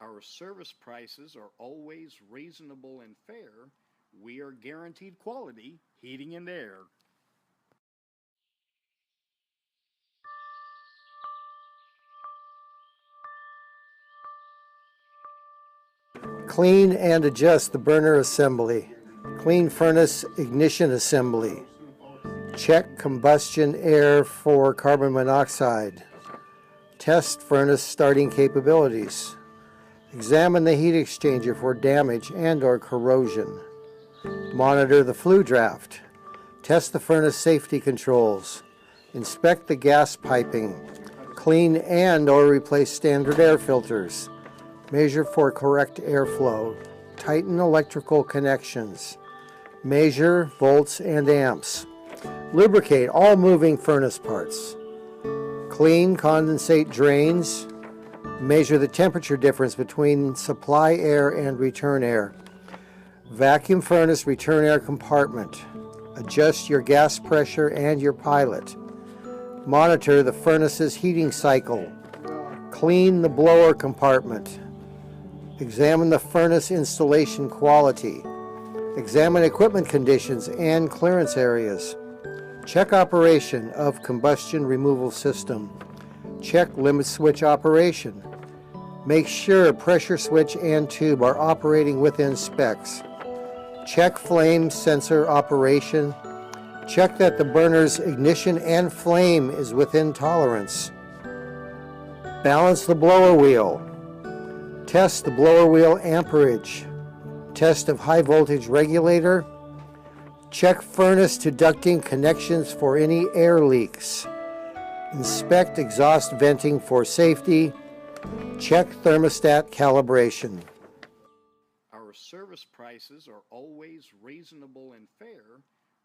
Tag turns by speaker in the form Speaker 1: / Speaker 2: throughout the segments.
Speaker 1: Our service prices are always reasonable and fair. We are guaranteed quality heating and air.
Speaker 2: Clean and adjust the burner assembly. Clean furnace ignition assembly. Check combustion air for carbon monoxide. Test furnace starting capabilities. Examine the heat exchanger for damage and/or corrosion. Monitor the flue draft. Test the furnace safety controls. Inspect the gas piping. Clean and/or replace standard air filters. Measure for correct airflow. Tighten electrical connections. Measure volts and amps. Lubricate all moving furnace parts. Clean condensate drains. Measure the temperature difference between supply air and return air. Vacuum furnace return air compartment. Adjust your gas pressure and your pilot. Monitor the furnace's heating cycle. Clean the blower compartment. Examine the furnace installation quality. Examine equipment conditions and clearance areas. Check operation of combustion removal system. Check limit switch operation. Make sure pressure switch and tube are operating within specs. Check flame sensor operation. Check that the burner's ignition and flame is within tolerance. Balance the blower wheel. Test the blower wheel amperage. Test of high voltage regulator. Check furnace to ducting connections for any air leaks. Inspect exhaust venting for safety. Check thermostat calibration.
Speaker 1: Our service prices are always reasonable and fair.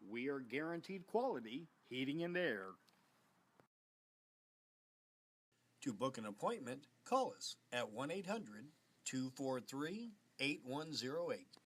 Speaker 1: We are guaranteed quality heating and air.
Speaker 3: To book an appointment, call us at 1-800-243-8108.